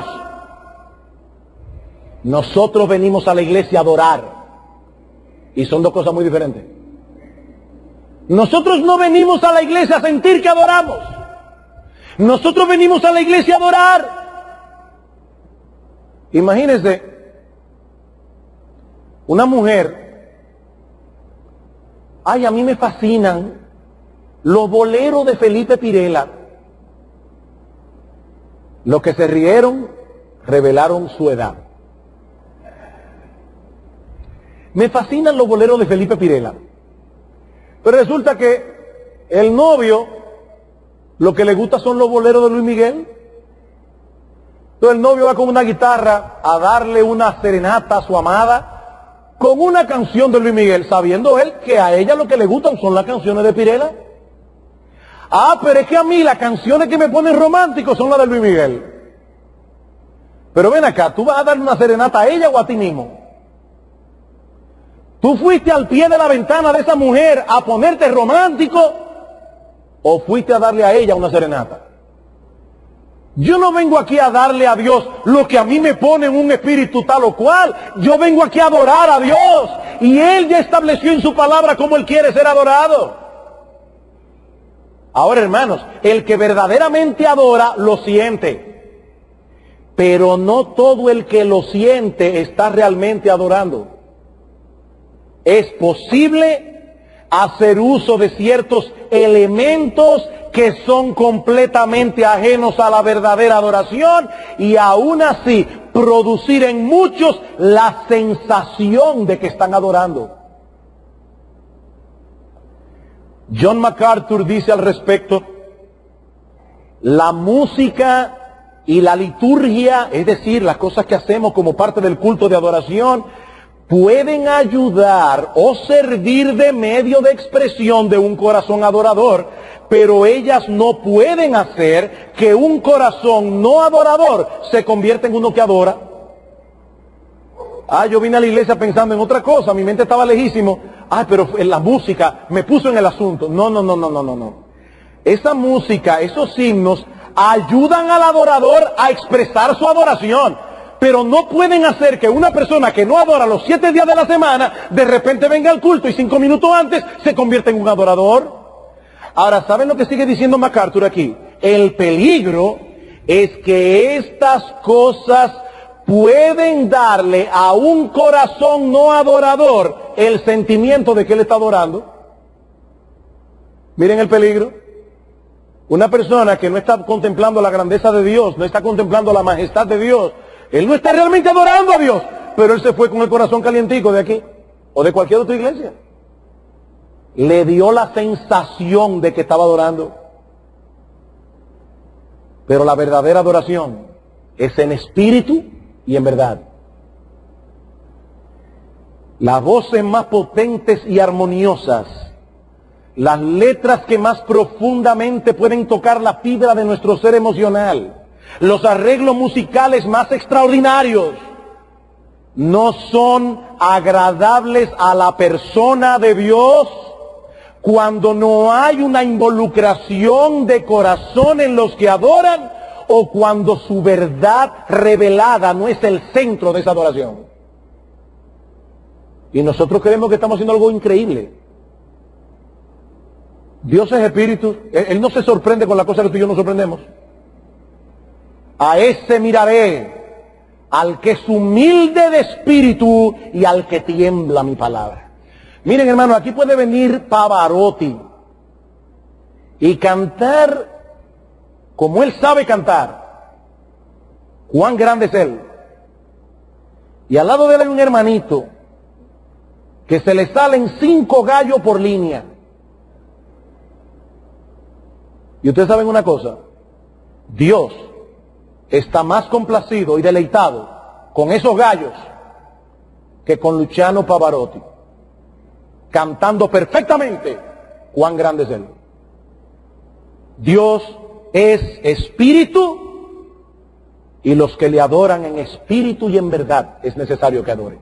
Nosotros venimos a la iglesia a adorar. Y son dos cosas muy diferentes. Nosotros no venimos a la iglesia a sentir que adoramos. Nosotros venimos a la iglesia a adorar. Imagínense, una mujer, ay, a mí me fascinan los boleros de Felipe Pirela. Los que se rieron revelaron su edad. Me fascinan los boleros de Felipe Pirela. Pero resulta que el novio, lo que le gusta son los boleros de Luis Miguel. Entonces el novio va con una guitarra a darle una serenata a su amada con una canción de Luis Miguel, sabiendo él que a ella lo que le gustan son las canciones de Pirela. Ah, pero es que a mí las canciones que me ponen románticos son las de Luis Miguel. Pero ven acá, ¿tú vas a darle una serenata a ella o a ti mismo? ¿Tú fuiste al pie de la ventana de esa mujer a ponerte romántico o fuiste a darle a ella una serenata? Yo no vengo aquí a darle a Dios lo que a mí me pone en un espíritu tal o cual. Yo vengo aquí a adorar a Dios. Y Él ya estableció en su palabra cómo Él quiere ser adorado. Ahora, hermanos, el que verdaderamente adora, lo siente. Pero no todo el que lo siente está realmente adorando. Es posible hacer uso de ciertos elementos que son completamente ajenos a la verdadera adoración y aún así producir en muchos la sensación de que están adorando. John MacArthur dice al respecto: la música y la liturgia, es decir, las cosas que hacemos como parte del culto de adoración, pueden ayudar o servir de medio de expresión de un corazón adorador, pero ellas no pueden hacer que un corazón no adorador se convierta en uno que adora. Ah, yo vine a la iglesia pensando en otra cosa, mi mente estaba lejísimo. Ah, pero la música me puso en el asunto. No. Esa música, esos himnos, ayudan al adorador a expresar su adoración. Pero no pueden hacer que una persona que no adora los 7 días de la semana, de repente venga al culto y 5 minutos antes se convierta en un adorador. Ahora, ¿saben lo que sigue diciendo MacArthur aquí? El peligro es que estas cosas pueden darle a un corazón no adorador el sentimiento de que él está adorando. Miren el peligro. Una persona que no está contemplando la grandeza de Dios, no está contemplando la majestad de Dios, él no está realmente adorando a Dios, pero él se fue con el corazón calientico de aquí, o de cualquier otra iglesia. Le dio la sensación de que estaba adorando. Pero la verdadera adoración es en espíritu y en verdad. Las voces más potentes y armoniosas, las letras que más profundamente pueden tocar la fibra de nuestro ser emocional, los arreglos musicales más extraordinarios, no son agradables a la persona de Dios cuando no hay una involucración de corazón en los que adoran, o cuando su verdad revelada no es el centro de esa adoración. Y nosotros creemos que estamos haciendo algo increíble. Dios es espíritu. Él no se sorprende con las cosas que tú y yo nos sorprendemos. A ese miraré, al que es humilde de espíritu y al que tiembla mi palabra. Miren, hermano, aquí puede venir Pavarotti y cantar como él sabe cantar. Cuán grande es él. Y al lado de él hay un hermanito que se le salen 5 gallos por línea. Y ustedes saben una cosa, Dios está más complacido y deleitado con esos gallos que con Luciano Pavarotti, cantando perfectamente cuán grande es él. Dios es espíritu y los que le adoran en espíritu y en verdad es necesario que adoren.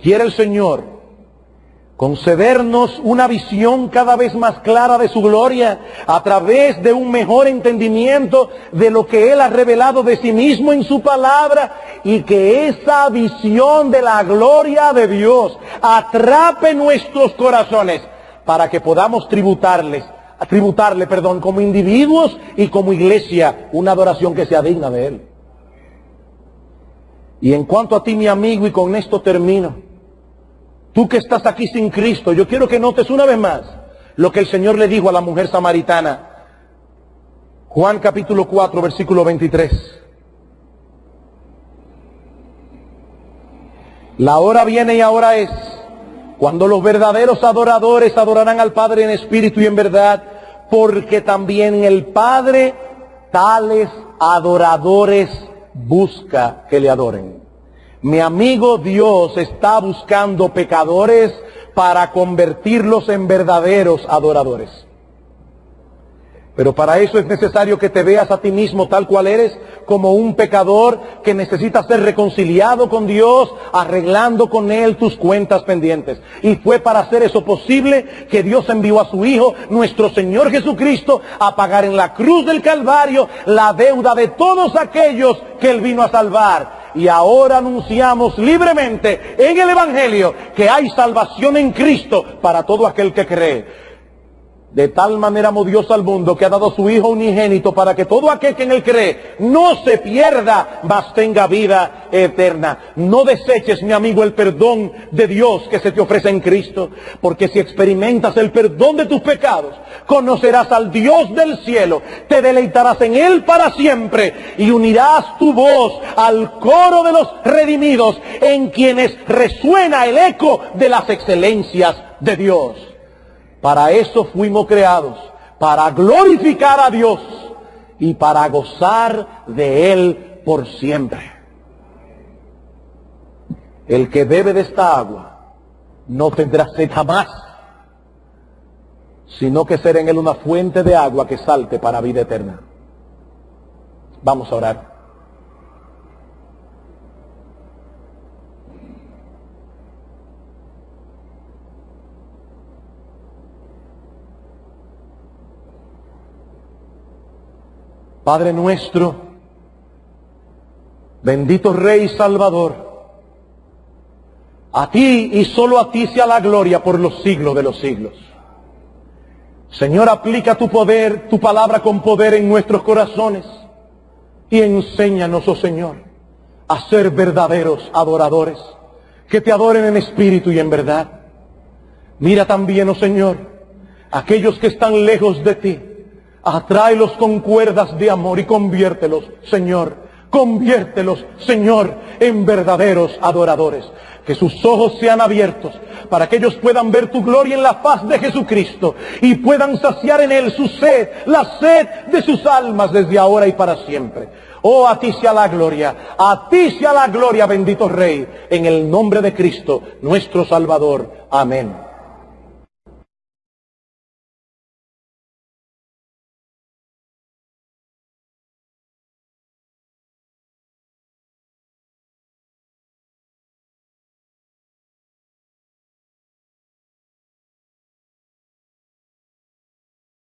Quiere el Señor concedernos una visión cada vez más clara de su gloria a través de un mejor entendimiento de lo que Él ha revelado de sí mismo en su palabra, y que esa visión de la gloria de Dios atrape nuestros corazones para que podamos tributarle, como individuos y como iglesia, una adoración que sea digna de Él. Y en cuanto a ti, mi amigo, y con esto termino, tú que estás aquí sin Cristo, yo quiero que notes una vez más lo que el Señor le dijo a la mujer samaritana. Juan capítulo 4, versículo 23. La hora viene y ahora es, cuando los verdaderos adoradores adorarán al Padre en espíritu y en verdad, porque también el Padre tales adoradores busca que le adoren. Mi amigo, Dios está buscando pecadores para convertirlos en verdaderos adoradores. Pero para eso es necesario que te veas a ti mismo tal cual eres, como un pecador que necesita ser reconciliado con Dios, arreglando con Él tus cuentas pendientes. Y fue para hacer eso posible que Dios envió a su Hijo, nuestro Señor Jesucristo, a pagar en la cruz del Calvario la deuda de todos aquellos que Él vino a salvar. Y ahora anunciamos libremente en el Evangelio que hay salvación en Cristo para todo aquel que cree. De tal manera amó Dios al mundo que ha dado a su Hijo unigénito para que todo aquel que en Él cree no se pierda, mas tenga vida eterna. No deseches, mi amigo, el perdón de Dios que se te ofrece en Cristo, porque si experimentas el perdón de tus pecados, conocerás al Dios del cielo, te deleitarás en Él para siempre y unirás tu voz al coro de los redimidos, en quienes resuena el eco de las excelencias de Dios. Para eso fuimos creados, para glorificar a Dios y para gozar de Él por siempre. El que bebe de esta agua no tendrá sed jamás, sino que será en Él una fuente de agua que salte para vida eterna. Vamos a orar. Padre nuestro, bendito Rey Salvador, a ti y solo a ti sea la gloria por los siglos de los siglos. Señor, aplica tu poder, tu palabra con poder en nuestros corazones y enséñanos, oh Señor, a ser verdaderos adoradores, que te adoren en espíritu y en verdad. Mira también, oh Señor, aquellos que están lejos de ti. Atráelos con cuerdas de amor y conviértelos, Señor, en verdaderos adoradores. Que sus ojos sean abiertos para que ellos puedan ver tu gloria en la faz de Jesucristo y puedan saciar en Él su sed, la sed de sus almas desde ahora y para siempre. Oh, a ti sea la gloria, bendito Rey, en el nombre de Cristo, nuestro Salvador. Amén.